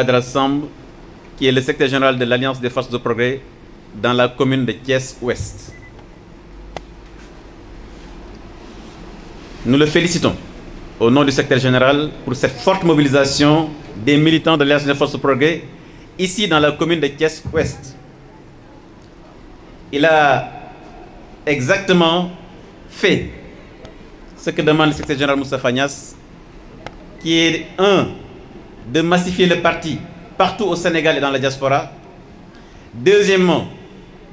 Badara Samb, qui est le secrétaire général de l'Alliance des forces de progrès dans la commune de Thiès-Ouest. Nous le félicitons au nom du secrétaire général pour cette forte mobilisation des militants de l'Alliance des forces de progrès ici dans la commune de Thiès-Ouest. Il a exactement fait ce que demande le secrétaire général Moustapha Niasse, qui est de massifier le parti partout au Sénégal et dans la diaspora. Deuxièmement,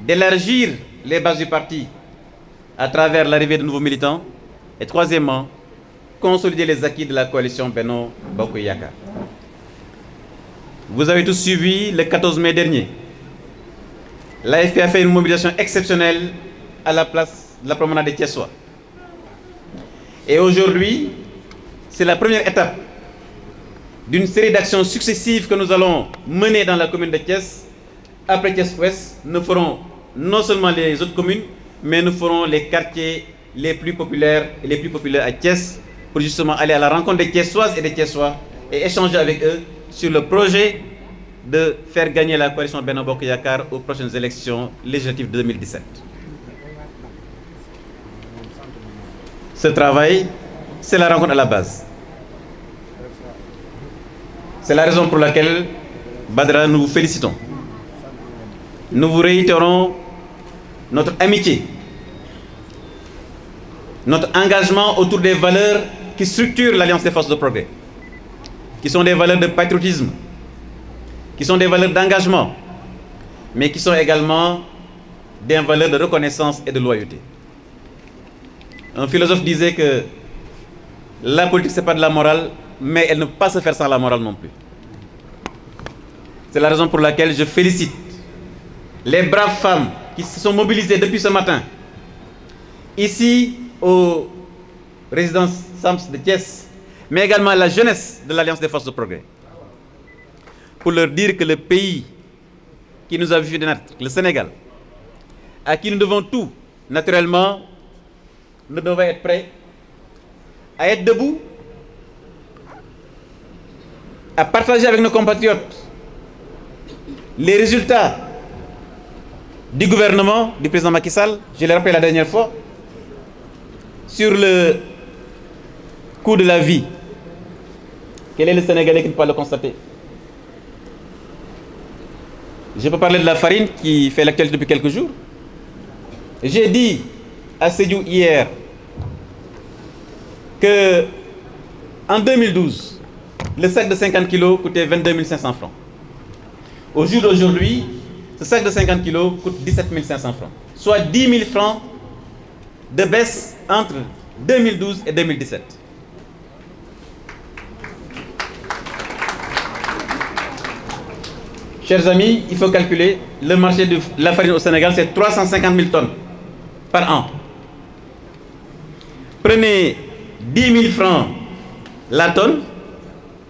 d'élargir les bases du parti à travers l'arrivée de nouveaux militants. Et troisièmement, consolider les acquis de la coalition Benno Bokk Yakaar. Vous avez tous suivi le 14 mai dernier. L'AFP a fait une mobilisation exceptionnelle à la place de la promenade des Thiessois. Et aujourd'hui, c'est la première étape d'une série d'actions successives que nous allons mener dans la commune de Thiès. Après Thiès-Ouest, nous ferons non seulement les autres communes, mais nous ferons les quartiers les plus populaires et les plus populaires à Thiès pour justement aller à la rencontre des Thiessoises et des Thiessois et échanger avec eux sur le projet de faire gagner la coalition Benno Bokk Yakaar aux prochaines élections législatives de 2017. Ce travail, c'est la rencontre à la base. C'est la raison pour laquelle, Badara, nous vous félicitons. Nous vous réitérons notre amitié, notre engagement autour des valeurs qui structurent l'Alliance des forces de progrès, qui sont des valeurs de patriotisme, qui sont des valeurs d'engagement, mais qui sont également des valeurs de reconnaissance et de loyauté. Un philosophe disait que la politique, ce n'est pas de la morale, mais elle ne peut pas se faire sans la morale non plus. C'est la raison pour laquelle je félicite les braves femmes qui se sont mobilisées depuis ce matin, ici aux résidences SAMS de Thiès, mais également la jeunesse de l'Alliance des forces de progrès, pour leur dire que le pays qui nous a vu naître, le Sénégal, à qui nous devons tout, naturellement, nous devons être prêts à être debout, à partager avec nos compatriotes les résultats du gouvernement du président Macky Sall. Je l'ai rappelé la dernière fois, sur le coût de la vie. Quel est le Sénégalais qui ne peut pas le constater? Je peux parler de la farine qui fait l'actualité depuis quelques jours. J'ai dit à Sédhiou hier que en 2012, le sac de 50 kg coûtait 22 500 francs. Au jour d'aujourd'hui, ce sac de 50 kg coûte 17 500 francs, soit 10 000 francs de baisse entre 2012 et 2017. Chers amis, il faut calculer, le marché de la farine au Sénégal, c'est 350 000 tonnes par an. Prenez 10 000 francs la tonne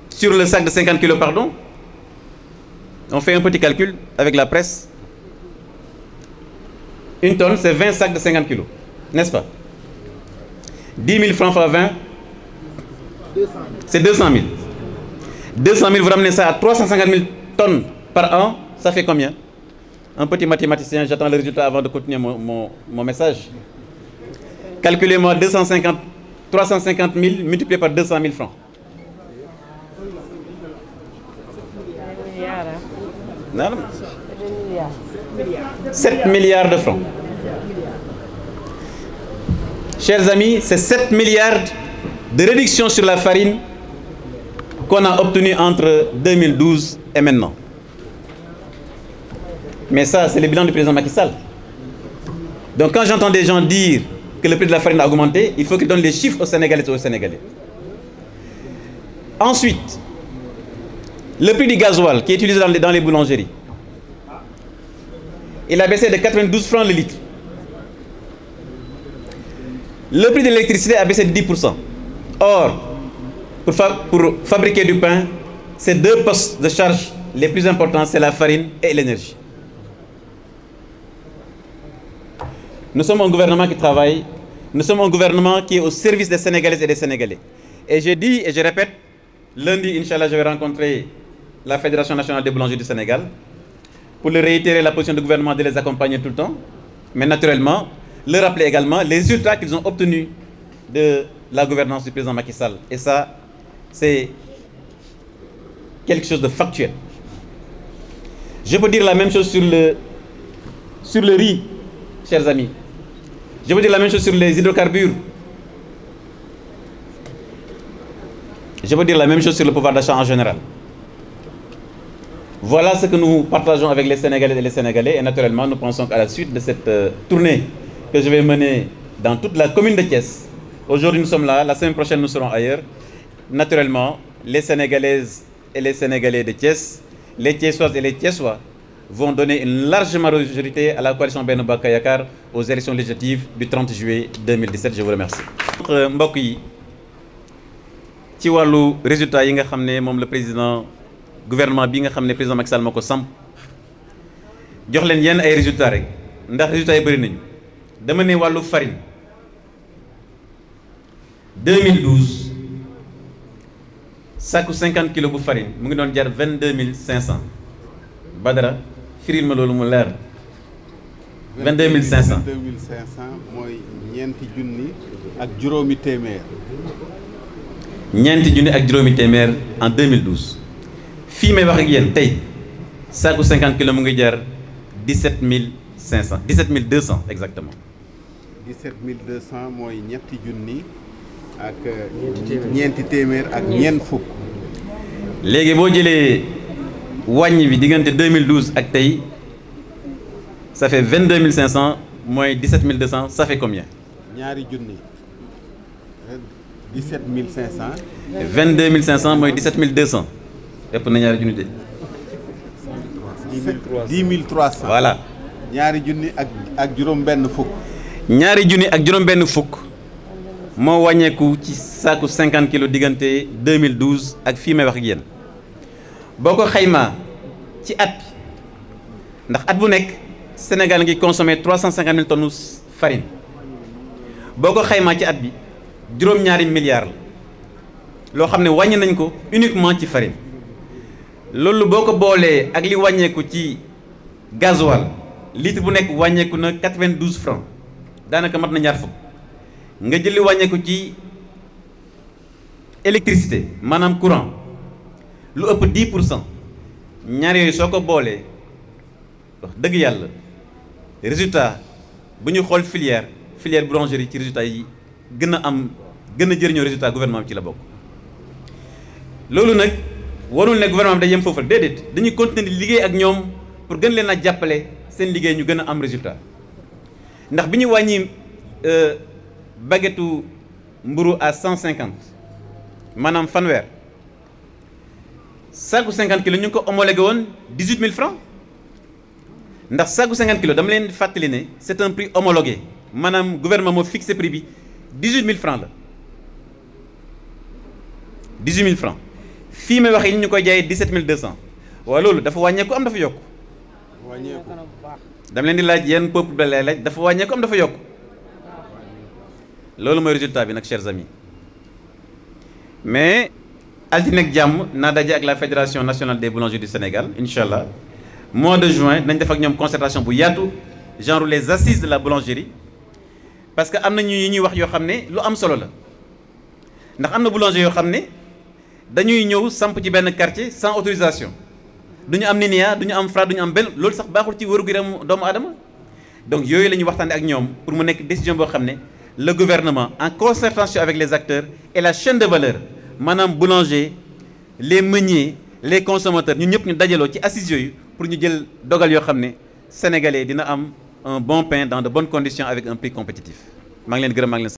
sur le sac de 50 kg, pardon. On fait un petit calcul avec la presse. Une tonne, c'est 20 sacs de 50 kg, n'est-ce pas? 10 000 francs fois 20, c'est 200 000. 200 000, vous ramenez ça à 350 000 tonnes par an, ça fait combien? Un petit mathématicien, j'attends le résultat avant de continuer mon message. Calculez-moi 350 000 multiplié par 200 000 francs. Non, 7 milliards de francs. Chers amis, c'est 7 milliards de réduction sur la farine qu'on a obtenu entre 2012 et maintenant. Mais ça, c'est le bilan du président Macky Sall. Donc quand j'entends des gens dire que le prix de la farine a augmenté, il faut qu'ils donnent les chiffres aux Sénégalais et aux Sénégalais. Ensuite, le prix du gasoil qui est utilisé dans les boulangeries, il a baissé de 92 francs le litre. Le prix de l'électricité a baissé de 10%. Or, pour fabriquer du pain, ces deux postes de charge les plus importants, c'est la farine et l'énergie. Nous sommes un gouvernement qui travaille, nous sommes un gouvernement qui est au service des Sénégalaises et des Sénégalais. Et je dis et je répète, lundi, Inch'Allah, je vais rencontrer la Fédération nationale des boulangers du Sénégal pour leur réitérer la position du gouvernement de les accompagner tout le temps, mais naturellement, leur rappeler également les résultats qu'ils ont obtenus de la gouvernance du président Macky Sall. Et ça, c'est quelque chose de factuel. Je peux dire la même chose sur le riz, chers amis. Je peux dire la même chose sur les hydrocarbures. Je peux dire la même chose sur le pouvoir d'achat en général. Voilà ce que nous partageons avec les Sénégalais et les Sénégalais. Et naturellement, nous pensons qu'à la suite de cette tournée que je vais mener dans toute la commune de Thiès, aujourd'hui nous sommes là, la semaine prochaine nous serons ailleurs. Naturellement, les Sénégalaises et les Sénégalais de Thiès, les Thiessoises et les Thiessois vont donner une large majorité à la coalition Benno Bokk Yaakaar aux élections législatives du 30 juillet 2017. Je vous remercie. mbokk yi ci wàllu résultat yi nga xam ne moom le président gouvernement bi nga xam ne président Macky Sall moo ko samp jox leen yenn ay résultats rek ndax résultats yi bëri nañu dama ne wàllu farine 2012 sàkku 50 kilos bu farine mu ngi doon jar 22 500 Badara firil ma loolu mu leer 22 500 22 500 mooy ñeenti junni ak juróomi téeméer. ñeenti junni ak juróomi téeméer en 2012 fii may wax ak yéen tey saaku 50 kilos mu ngi jar 17 500 17 200 exactement. 17 200 mooy ñetti junni ak ñeenti téeméer ak ñeent fukk. léegi boo jëlee wàññi bi diggante 2012 ak tey ça fait 22 500 mooy 17 200 ça fait combien. ñaari junni 17 500. 22 500 mooy 17 200 ëpp na ñaari junni de. 10 300. voilà. ñaari junni ak juróom-benn fukk. ñaari junni ak juróom-benn fukk moo wàññeeku ci saaku 50 kilos diggante 2012 ak fii may wax ak yéen boo ko xaymaa ci at ndax at bu nekk Sénégal ngi consommé 350 000 tonnes farine boo ko xaymaa ci at bi juróom-ñaari milliards la loo xam ne wàññi nañ ko uniquement ci farine loolu boo ko boolee ak li wàññeeku ci gasoil litre bu nekk wàññeeku na 92 francs daanaka mat na ñaar fukk nga jëli wàññeeku ci électricité maanaam courant lu ëpp 10% ñaar yooyu soo ko boolee wax dëgg yàlla résultat bu ñu xool filière boulangerie ci résultat yi gën a jëriñoo résultat gouvernement bi ci la bokk. loolu nag warul ne gouvernement bi day yem foofu rek déedéet dañuy continuer di liggéey ak ñoom pour gën leen a jàppale seen liggéey ñu gën a am résultat ndax bi ñu wàññi baguette mburu à 150 maanaam fanweer saaku 50 kilos ñu ngi ko homologué woon 18 000 francs ndax saaku 50 kilos dama leen fàttali ne c'est un prix homologué maanaam gouvernement moo fixé prix bi 18 000 francs la 18 000 francs fii may waxee ni ñu koy jaayee 17 200 waaw loolu dafa wàññeeku am dafa yokku. wàññeeku dama leen di laaj yéen peuple bi lay laaj dafa wàññeeku am dafa yokku loolu mooy résultat bi nag chers amis mais altine ak jàmm naa daje ak la fédération nationale des boulangers du Sénégal incha allah mois de juin nañ def ak ñoom concertation bu yaatu genre les assises de la boulangerie parce que am na ñu ñuy wax yoo xam ne lu am solo la ndax am na boulanger yoo xam ne dañuy ñëw samp ci benn quartier sans autorisation du ñu am NINEA du ñu am Fra du ñu am benn loolu sax baaxul ci wér-gu-yaramu doomu aadama donc yooyu la ñuy waxtaanee ak ñoom pour mu nekk décision boo xam ne le gouvernement en concertation avec les acteurs et la chaîne de valeur maanaam boulanger les meuniers les consommateurs ñun ñëpp ñu dajaloo ci assises yooyu pour ñu jël dogal yoo xam ne sénégalais dina am un bon pain dans de bonnes conditions avec un prix compétitif maa ngi leen gërëm maa ngi leen sant